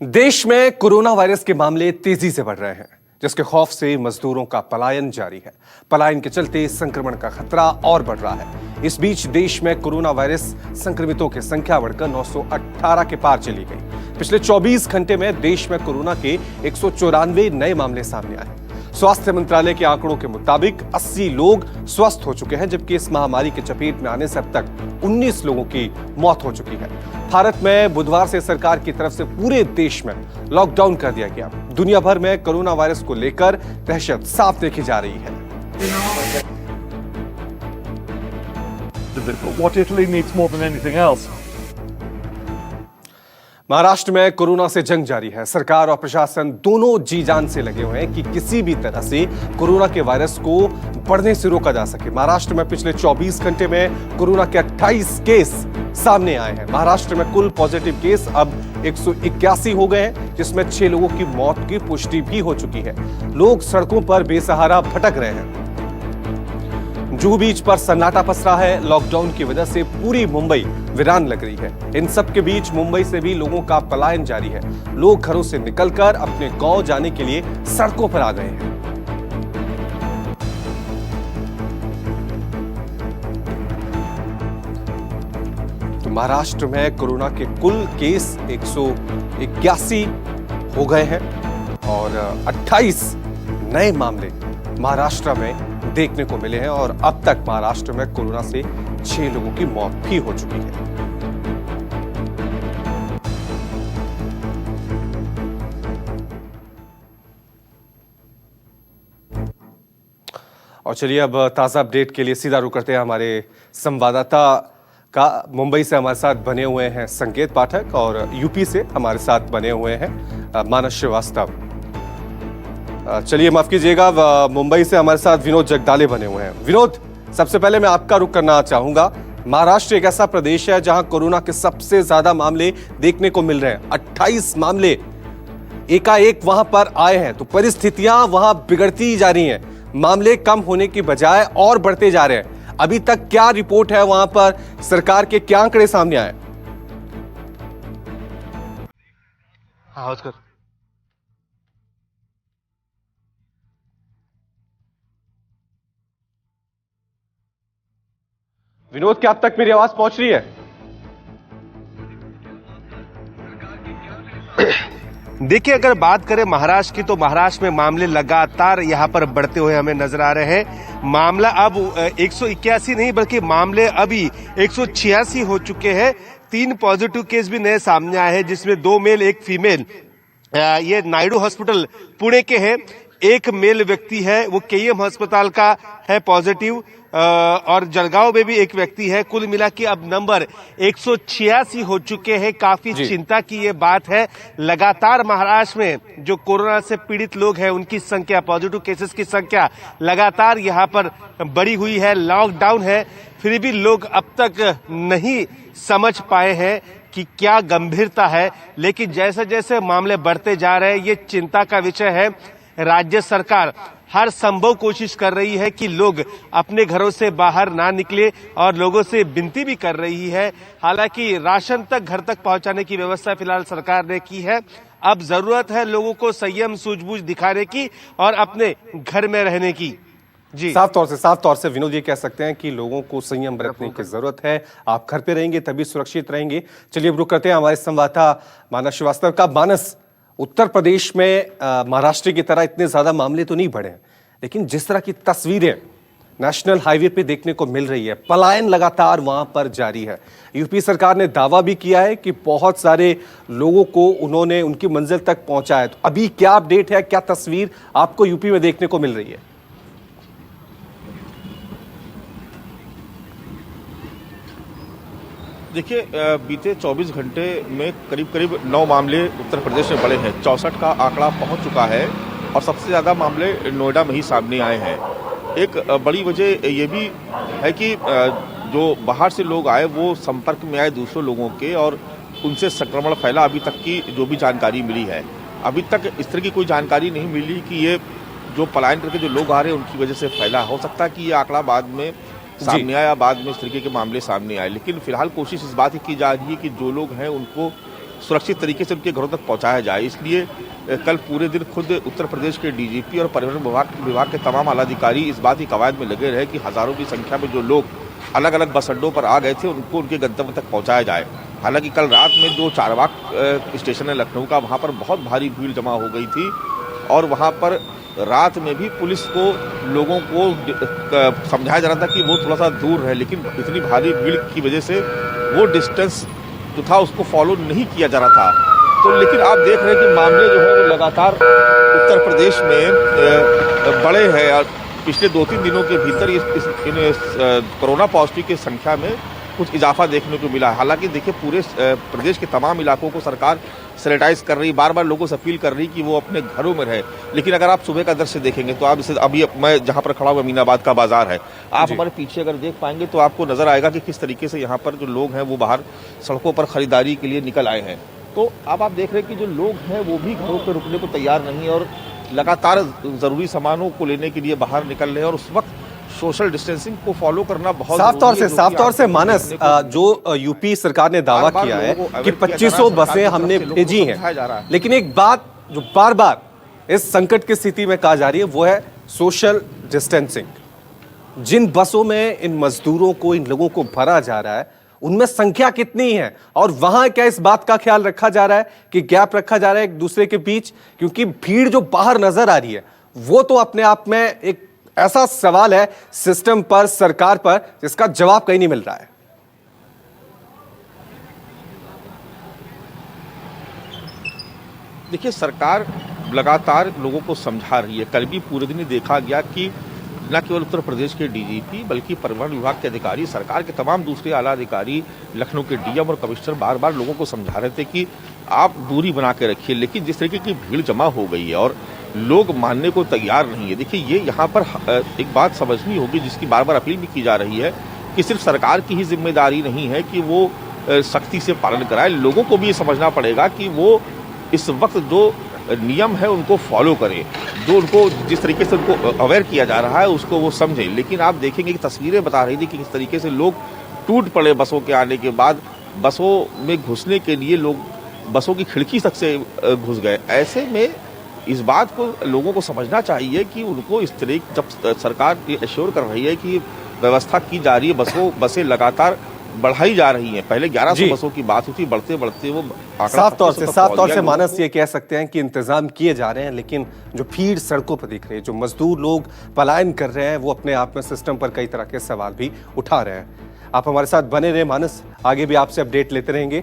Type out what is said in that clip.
देश में corona virus के मामले तेजी से बढ़ रहे हैं, जिसके खौफ से मजदूरों का पलायन जारी है। पलायन के चलते संक्रमण का खतरा और बढ़ रहा है। इस बीच देश में कोरोना वायरस संक्रमितों की संख्या बढ़कर 918 के पार चली गई। पिछले 24 घंटे में देश में कोरोना के 194 नए मामले सामने आए। स्वास्थ्य मंत्रालय के आंकड़ों के मुताबिक 80 लोग स्वस्थ हो चुके हैं, जबकि इस महामारी के चपेट में आने से अब तक 19 लोगों की मौत हो चुकी है। भारत में बुधवार से सरकार की तरफ से पूरे देश में लॉकडाउन कर दिया गया। दुनिया भर में कोरोना वायरस को लेकर दहशत साफ देखी जा रही है। What Italy needs more than anything else. Maharashtra में कोरोना से जंग जारी है। सरकार और प्रशासन दोनों जी जान से लगे हुए हैं कि किसी भी तरह से कोरोना के वायरस को बढ़ने से रोका जा सके। महाराष्ट्र में पिछले 24 घंटे में कोरोना के 28 केस सामने आए हैं। महाराष्ट्र में कुल पॉजिटिव केस अब 181 हो गए हैं, जिसमें 6 लोगों की मौत की पुष्टि भी हो चुकी है। लोग सड़कों पर बेसहारा भटक रहे हैं। जुहू बीच पर सन्नाटा पसरा है। लॉकडाउन की वजह से पूरी मुंबई वीरान लग रही है। इन सब के बीच मुंबई से भी लोगों का पलायन जारी है। लोग घरों से निकलकर अपने गांव जाने के लिए सड़कों पर आ गए हैं। तो महाराष्ट्र में कोरोना के कुल केस 181 हो गए हैं और 28 नए मामले महाराष्ट्र में देखने को मिले हैं और अब तक महाराष्ट्र में कोरोना से 6 लोगों की मौत भी हो चुकी है। और चलिए अब ताजा अपडेट के लिए सीधा रुक करते हैं हमारे संवाददाता का। मुंबई से हमारे साथ बने हुए हैं संकेत पाठक और यूपी से हमारे साथ बने हुए हैं मानस श्रीवास्तव। चलिए माफ कीजिएगा, मुंबई से हमारे साथ विनोद जगदाले बने हुए हैं। विनोद, सबसे पहले मैं आपका रुख करना चाहूंगा। महाराष्ट्र एक ऐसा प्रदेश है जहां कोरोना के सबसे ज्यादा मामले देखने को मिल रहे हैं। 28 मामले एकाएक वहां पर आए हैं, तो परिस्थितियां वहां बिगड़ती जा रही हैं। मामले कम होने की बजाय और बढ़ते जा रहे हैं। अभी तक क्या रिपोर्ट है वहां पर, सरकार के क्या आंकड़े सामने आए? हाँ, विनोद, क्या अब तक मेरी आवाज पहुंच रही है? देखिए, अगर बात करें महाराष्ट्र की, तो महाराष्ट्र में मामले लगातार यहां पर बढ़ते हुए हमें नजर आ रहे हैं। मामला अब 181 नहीं बल्कि मामले अभी 186 हो चुके हैं। 3 पॉजिटिव केस भी नए सामने आए हैं, जिसमें 2 मेल 1 फीमेल। ये नायडू हॉस्पिटल पुणे के हैं। एक मेल व्यक्ति है, वो केईएम अस्पताल का है पॉजिटिव, और जलगांव में भी एक व्यक्ति है। कुल मिला के अब नंबर 186 हो चुके हैं। काफी चिंता की ये बात है। लगातार महाराष्ट्र में जो कोरोना से पीड़ित लोग हैं, उनकी संख्या, पॉजिटिव केसेस की संख्या लगातार यहाँ पर बढ़ी हुई है। लॉकडाउन है, फिर भी लोग अब तक नहीं समझ पाए हैं कि क्या गंभीरता है। लेकिन जैसे जैसे मामले बढ़ते जा रहे हैं, ये चिंता का विषय है। राज्य सरकार हर संभव कोशिश कर रही है कि लोग अपने घरों से बाहर ना निकले और लोगों से विनती भी कर रही है। हालांकि राशन तक घर तक पहुंचाने की व्यवस्था फिलहाल सरकार ने की है। अब जरूरत है लोगों को संयम सूझबूझ दिखाने की और अपने घर में रहने की। जी, साफ तौर से विनोद ये कह सकते हैं कि लोगों को संयम बरतने की जरूरत है। आप घर पे रहेंगे तभी सुरक्षित रहेंगे। चलिए अब रुक करते हैं हमारे संवाददाता मानस श्रीवास्तव का। मानस, उत्तर प्रदेश में महाराष्ट्र की तरह इतने ज्यादा मामले तो नहीं बढ़े, लेकिन जिस तरह की तस्वीरें नेशनल हाईवे पे देखने को मिल रही है, पलायन लगातार वहां पर जारी है। यूपी सरकार ने दावा भी किया है कि बहुत सारे लोगों को उन्होंने उनकी मंजिल तक पहुंचाया। तो अभी क्या अपडेट है, क्या तस्वीर आपको यूपी में देखने को मिल रही है? देखिए, बीते 24 घंटे में करीब 9 मामले उत्तर प्रदेश में बढ़े हैं। 64 का आंकड़ा पहुंच चुका है और सबसे ज़्यादा मामले नोएडा में ही सामने आए हैं। एक बड़ी वजह ये भी है कि जो बाहर से लोग आए वो संपर्क में आए दूसरे लोगों के और उनसे संक्रमण फैला। अभी तक की जो भी जानकारी मिली है, अभी तक इस तरह की कोई जानकारी नहीं मिली कि ये जो पलायन करके जो लोग आ रहे हैं उनकी वजह से फैला। हो सकता है कि ये आंकड़ा बाद में सामने आया, बाद में इस तरीके के मामले सामने आए। लेकिन फिलहाल कोशिश इस बात की जा रही है कि जो लोग हैं उनको सुरक्षित तरीके से उनके घरों तक पहुंचाया जाए। इसलिए कल पूरे दिन खुद उत्तर प्रदेश के डीजीपी और परिवहन विभाग के तमाम आलाधिकारी इस बात की कवायद में लगे रहे कि हजारों की संख्या में जो लोग अलग अलग बस अड्डों पर आ गए थे उनको उनके गंतव्य तक पहुंचाया जाए। हालांकि कल रात में जो चारबाग स्टेशन है लखनऊ का, वहां पर बहुत भारी भीड़ जमा हो गई थी और वहां पर रात में भी पुलिस को लोगों को समझाया जा रहा था कि वो थोड़ा सा दूर रहे, लेकिन इतनी भारी भीड़ की वजह से वो डिस्टेंस जो था उसको फॉलो नहीं किया जा रहा था। तो लेकिन आप देख रहे हैं कि मामले जो है वो लगातार उत्तर प्रदेश में बड़े हैं और पिछले 2-3 दिनों के भीतर इन कोरोना पॉजिटिव की संख्या में कुछ इजाफा देखने को मिला है। हालांकि देखिए पूरे प्रदेश के तमाम इलाकों को सरकार सैनिटाइज कर रही, बार बार लोगों से अपील कर रही कि वो अपने घरों में रहे। लेकिन अगर आप सुबह का दृश्य देखेंगे तो आप इसे अभी मैं जहां पर खड़ा हुआ अमीनाबाद का बाजार है, आप हमारे पीछे अगर देख पाएंगे तो आपको नजर आएगा कि किस तरीके से यहाँ पर जो लोग हैं वो बाहर सड़कों पर खरीदारी के लिए निकल आए हैं। तो अब आप देख रहे हैं कि जो लोग हैं वो भी घरों पर रुकने को तैयार नहीं है और लगातार जरूरी सामानों को लेने के लिए बाहर निकल रहे हैं और उस वक्त सोशल डिस्टेंसिंग को फॉलो करना बहुत साफ तौर से मानस, जो यूपी सरकार ने दावा किया है कि 2500 बसें हमने भेजी हैं, लेकिन एक बात जो बार बार इस संकट की स्थिति में कहा जा रही है वो है सोशल डिस्टेंसिंग। जिन बसों में इन मजदूरों को, इन लोगों को भरा जा रहा है, उनमें संख्या कितनी है और वहां क्या इस बात का ख्याल रखा जा रहा है कि गैप रखा जा रहा है एक दूसरे के बीच? क्योंकि भीड़ जो बाहर नजर आ रही है वो तो अपने आप में एक ऐसा सवाल है सिस्टम पर, सरकार पर, जिसका जवाब कहीं नहीं मिल रहा है। देखिए सरकार लगातार लोगों को समझा रही है। कल भी पूरे दिन देखा गया कि न केवल उत्तर प्रदेश के डीजीपी बल्कि परिवहन विभाग के अधिकारी, सरकार के तमाम दूसरे आला अधिकारी, लखनऊ के डीएम और कमिश्नर बार बार लोगों को समझा रहे थे कि आप दूरी बना के रखिए। लेकिन जिस तरीके की भीड़ जमा हो गई है और लोग मानने को तैयार नहीं है, देखिए ये यहाँ पर एक बात समझनी होगी जिसकी बार बार अपील भी की जा रही है कि सिर्फ सरकार की ही जिम्मेदारी नहीं है कि वो सख्ती से पालन कराए, लोगों को भी ये समझना पड़ेगा कि वो इस वक्त जो नियम है उनको फॉलो करें, जो उनको जिस तरीके से उनको अवेयर किया जा रहा है उसको वो समझें। लेकिन आप देखेंगे कि तस्वीरें बता रही थी कि किस तरीके से लोग टूट पड़े बसों के आने के बाद, बसों में घुसने के लिए लोग बसों की खिड़की तक से घुस गए। ऐसे में इस बात को लोगों को समझना चाहिए कि उनको इस तरह, जब सरकार ये एश्योर कर रही है कि व्यवस्था की जा रही है, बसें लगातार बढ़ाई जा रही हैं, पहले 1100 बसों की बात हुई थी, बढ़ते बढ़ते वो साफ तौर से मानस ये कह सकते हैं कि इंतजाम किए जा रहे हैं, लेकिन जो भीड़ सड़कों पर दिख रही है, जो मजदूर लोग पलायन कर रहे हैं, वो अपने आप में सिस्टम पर कई तरह के सवाल भी उठा रहे हैं। आप हमारे साथ बने रहे मानस, आगे भी आपसे अपडेट लेते रहेंगे।